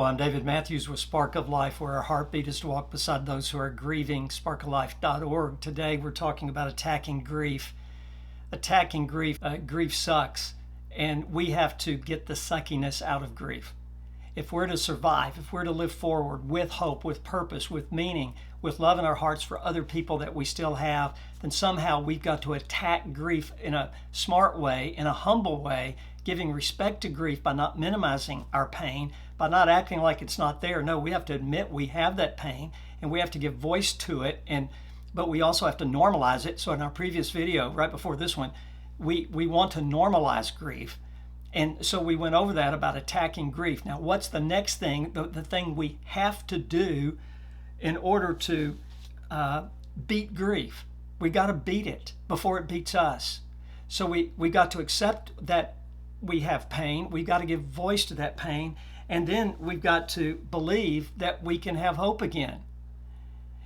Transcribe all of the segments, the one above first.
I'm David Mathews with Spark of Life, where our heartbeat is to walk beside those who are grieving, sparkoflife.org. Today we're talking about attacking grief. Attacking grief. Grief sucks, and we have to get the suckiness out of grief. If we're to survive, if we're to live forward with hope, with purpose, with meaning, with love in our hearts for other people that we still have, then somehow we've got to attack grief in a smart way, in a humble way, giving respect to grief by not minimizing our pain, by not acting like it's not there. No, we have to admit we have that pain and we have to give voice to it, but we also have to normalize it. So in our previous video, right before this one, we want to normalize grief. And so we went over that about attacking grief. Now, what's the next thing, the thing we have to do in order to beat grief? We got to beat it before it beats us. So we got to accept that we have pain. We've got to give voice to that pain. And then we've got to believe that we can have hope again.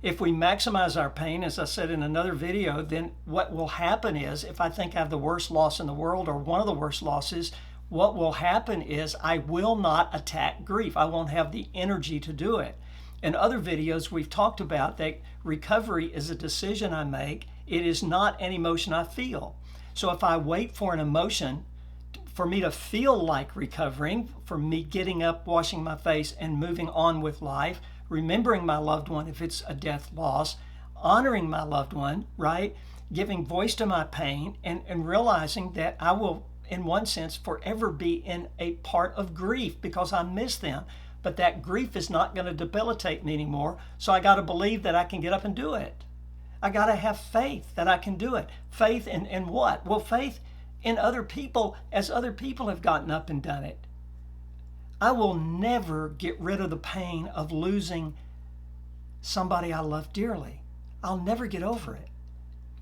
If we maximize our pain, as I said in another video, then what will happen is, if I think I have the worst loss in the world or one of the worst losses, what will happen is I will not attack grief. I won't have the energy to do it. In other videos, we've talked about that recovery is a decision I make. It is not an emotion I feel. So if I wait for an emotion for me to feel like recovering, for me getting up, washing my face, and moving on with life, remembering my loved one if it's a death loss, honoring my loved one, right? Giving voice to my pain and realizing that I will, in one sense, forever be in a part of grief because I miss them. But that grief is not going to debilitate me anymore. So I got to believe that I can get up and do it. I got to have faith that I can do it. Faith in what? Well, faith in other people as other people have gotten up and done it. I will never get rid of the pain of losing somebody I love dearly. I'll never get over it.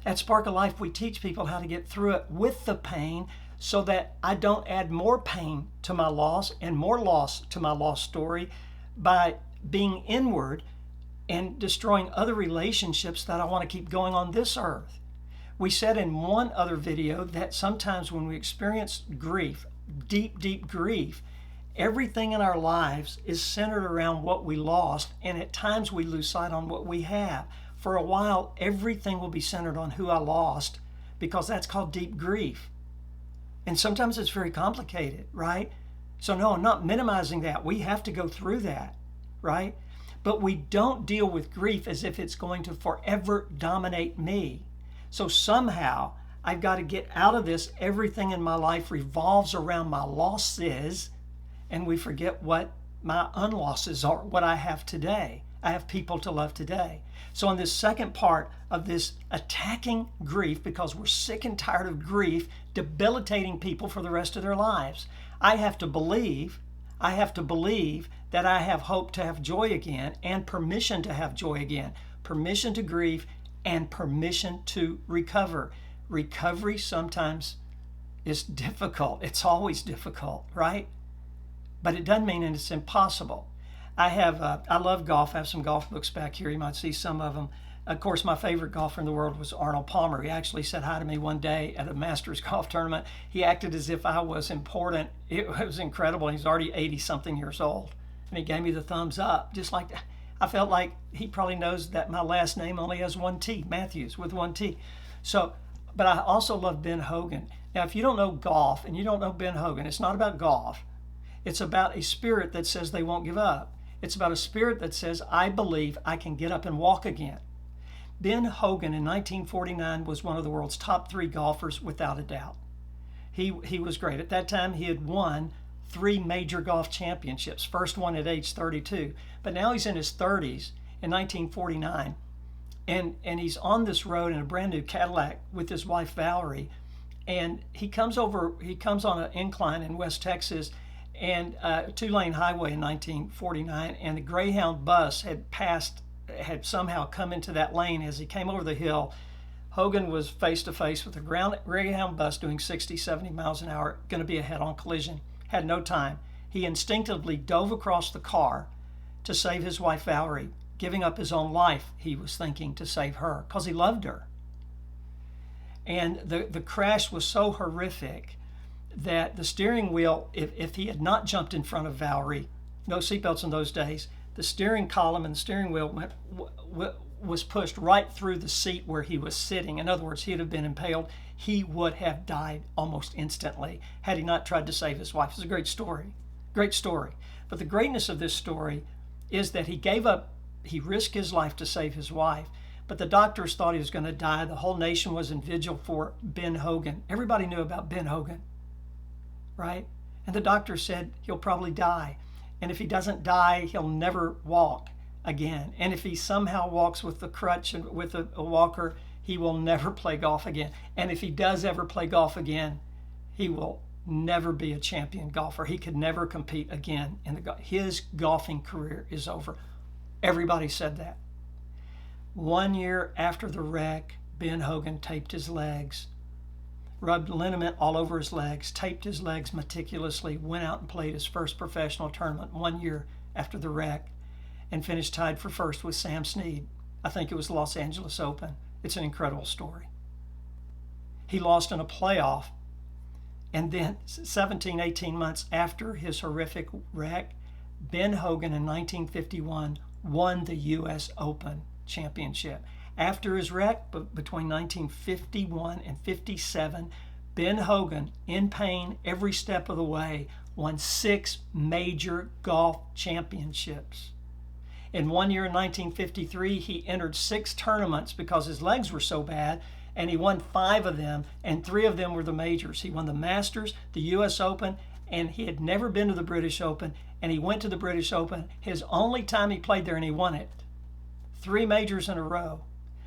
At Spark of Life, we teach people how to get through it with the pain so that I don't add more pain to my loss and more loss to my lost story by being inward and destroying other relationships that I want to keep going on this earth. We said in one other video that sometimes when we experience grief, deep grief, everything in our lives is centered around what we lost, and at times we lose sight on what we have. For a while, everything will be centered on who I lost because that's called deep grief. And sometimes it's very complicated, right? So no, I'm not minimizing that. We have to go through that, right? But we don't deal with grief as if it's going to forever dominate me. So somehow I've got to get out of this. Everything in my life revolves around my losses, and we forget what my unlosses are, what I have today. I have people to love today. So in this second part of this attacking grief, because we're sick and tired of grief debilitating people for the rest of their lives, I have to believe that I have hope to have joy again and permission to have joy again, permission to grieve and permission to recover. Recovery sometimes is difficult. It's always difficult, right? But it doesn't mean that it's impossible. I love golf. I have some golf books back here. You might see some of them. Of course, my favorite golfer in the world was Arnold Palmer. He actually said hi to me one day at a Masters golf tournament. He acted as if I was important. It was incredible. He's already 80-something years old. And he gave me the thumbs up. Just like, I felt like he probably knows that my last name only has one T, Mathews, with one T. So, but I also love Ben Hogan. Now, if you don't know golf and you don't know Ben Hogan, it's not about golf. It's about a spirit that says they won't give up. It's about a spirit that says, I believe I can get up and walk again. Ben Hogan in 1949 was one of the world's top 3 golfers without a doubt. He was great. At that time, he had won 3 major golf championships, first one at age 32. But now he's in his 30s in 1949, and he's on this road in a brand new Cadillac with his wife Valerie, and he comes on an incline in West Texas, and a 2-lane highway in 1949, and the Greyhound bus had somehow come into that lane. As he came over the hill, Hogan was face to face with a Greyhound bus doing 60, 70 miles an hour, going to be a head-on collision. Had no time. He instinctively dove across the car to save his wife Valerie, giving up his own life, he was thinking, to save her because he loved her. And the crash was so horrific that the steering wheel, if he had not jumped in front of Valerie no seatbelts in those days. The steering column and the steering wheel was pushed right through the seat where he was sitting. In other words, he'd have been impaled. He would have died almost instantly had he not tried to save his wife. It's a great story. Great story. But the greatness of this story is that he risked his life to save his wife. But the doctors thought he was going to die. The whole nation was in vigil for Ben Hogan. Everybody knew about Ben Hogan, right? And the doctor said he'll probably die. And if he doesn't die, he'll never walk again. And if he somehow walks with a crutch and with a walker, he will never play golf again. And if he does ever play golf again, he will never be a champion golfer. He could never compete again his golfing career is over. Everybody said that. 1 year after the wreck, Ben Hogan taped his legs, rubbed liniment all over his legs, taped his legs meticulously, went out and played his first professional tournament 1 year after the wreck, and finished tied for first with Sam Snead. I think it was the Los Angeles Open. It's an incredible story. He lost in a playoff, and then 17, 18 months after his horrific wreck, Ben Hogan in 1951 won the U.S. Open championship. After his wreck, between 1951 and 57, Ben Hogan, in pain every step of the way, won 6 major golf championships. In 1 year in 1953, he entered 6 tournaments because his legs were so bad, and he won 5 of them, and 3 of them were the majors. He won the Masters, the U.S. Open, and he had never been to the British Open, and he went to the British Open his only time he played there, and he won it. 3 majors in a row.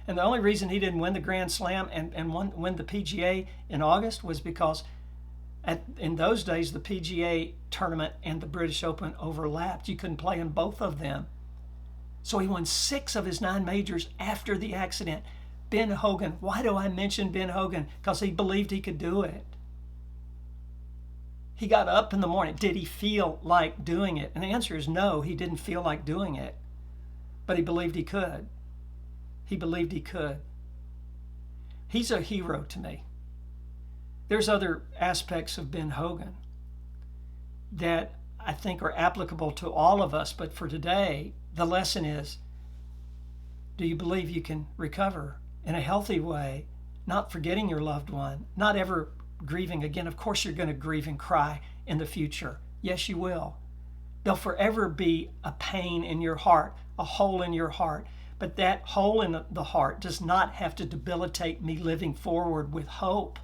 And the only reason he didn't win the Grand Slam and win the PGA in August was because in those days, the PGA tournament and the British Open overlapped. You couldn't play in both of them. So he won 6 of his 9 majors after the accident. Ben Hogan. Why do I mention Ben Hogan? Because he believed he could do it. He got up in the morning. Did he feel like doing it? And the answer is no, he didn't feel like doing it. But he believed he could. He believed he could. He's a hero to me. There's other aspects of Ben Hogan that I think are applicable to all of us, but for today, the lesson is, do you believe you can recover in a healthy way, not forgetting your loved one, not ever grieving again? Of course you're going to grieve and cry in the future. Yes, you will. There'll forever be a pain in your heart, a hole in your heart. But that hole in the heart does not have to debilitate me living forward with hope.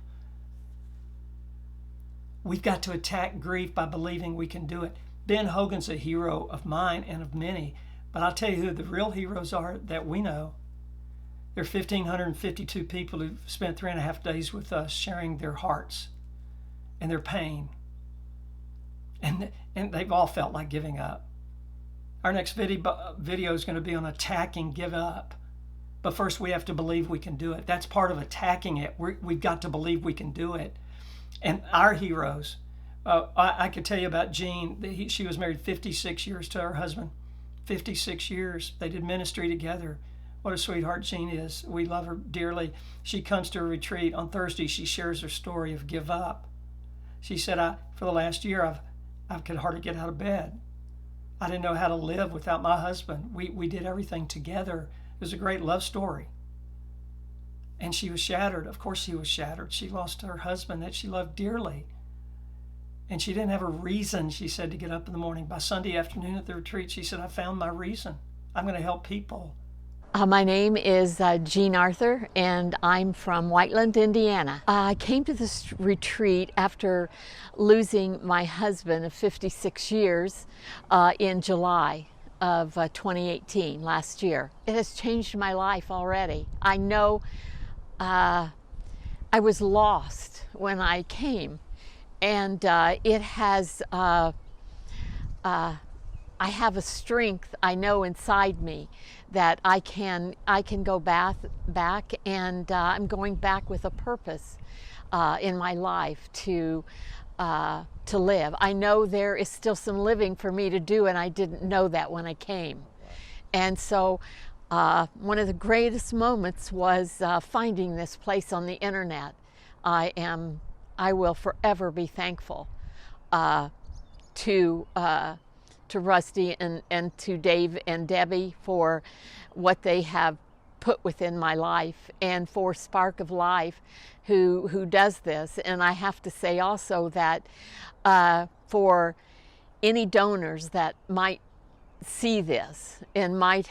We've got to attack grief by believing we can do it. Ben Hogan's a hero of mine and of many, but I'll tell you who the real heroes are that we know. There are 1,552 people who've spent 3.5 days with us sharing their hearts and their pain. And they've all felt like giving up. Our next video is going to be on attacking give up. But first we have to believe we can do it. That's part of attacking it. We've got to believe we can do it. And our heroes, I could tell you about Jean. She was married 56 years to her husband. 56 years. They did ministry together. What a sweetheart Jean is. We love her dearly. She comes to a retreat. On Thursday, she shares her story of give up. She said, for the last year, I could hardly get out of bed. I didn't know how to live without my husband. We did everything together. It was a great love story. And she was shattered. Of course she was shattered. She lost her husband that she loved dearly. And she didn't have a reason, she said, to get up in the morning. By Sunday afternoon at the retreat, she said, I found my reason. I'm going to help people. My name is Jean Arthur, and I'm from Whiteland, Indiana. I came to this retreat after losing my husband of 56 years in July of 2018, last year. It has changed my life already. I know I was lost when I came, and it has I have a strength, I know, inside me that I can go back, and I'm going back with a purpose in my life to live. I know there is still some living for me to do, and I didn't know that when I came. And so one of the greatest moments was finding this place on the internet. I will forever be thankful to to Rusty and to Dave and Debbie for what they have put within my life, and for Spark of Life who does this. And I have to say also that for any donors that might see this and might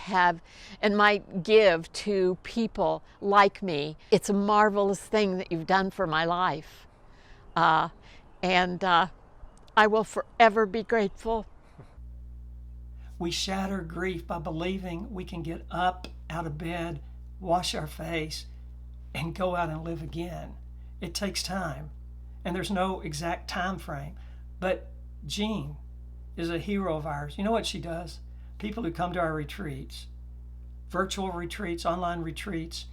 give to people like me, it's a marvelous thing that you've done for my life, and I will forever be grateful. We shatter grief by believing we can get up out of bed, wash our face, and go out and live again. It takes time, and there's no exact time frame. But Jean is a hero of ours. You know what she does? People who come to our retreats, virtual retreats, online retreats,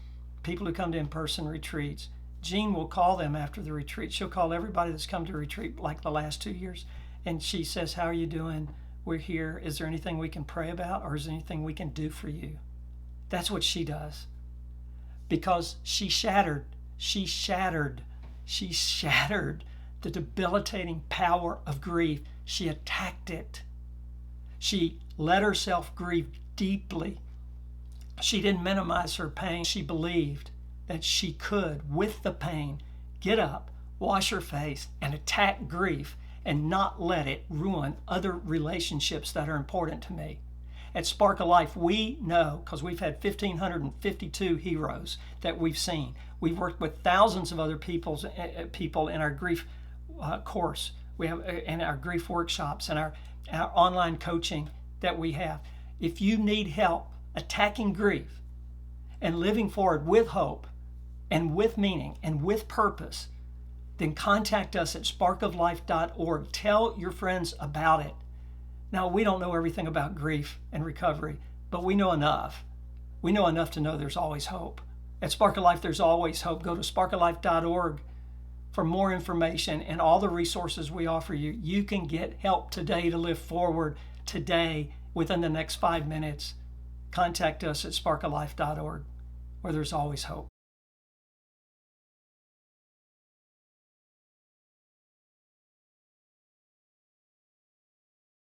people who come to in-person retreats, Jean will call them after the retreat. She'll call everybody that's come to retreat like the last 2 years, and she says, how are you doing? We're here. Is there anything we can pray about, or is there anything we can do for you? That's what she does. Because she shattered the debilitating power of grief. She attacked it. She let herself grieve deeply. She didn't minimize her pain. She believed that she could, with the pain, get up, wash her face, and attack grief and not let it ruin other relationships that are important to me. At Spark of Life, we know, because we've had 1,552 heroes that we've seen. We've worked with thousands of other people in our grief course. We have in our grief workshops and our online coaching that we have. If you need help attacking grief and living forward with hope and with meaning and with purpose, then contact us at sparkoflife.org. Tell your friends about it. Now, we don't know everything about grief and recovery, but we know enough. We know enough to know there's always hope. At Spark of Life, there's always hope. Go to sparkoflife.org for more information and all the resources we offer you. You can get help today to live forward today within the next 5 minutes. Contact us at sparkoflife.org, where there's always hope.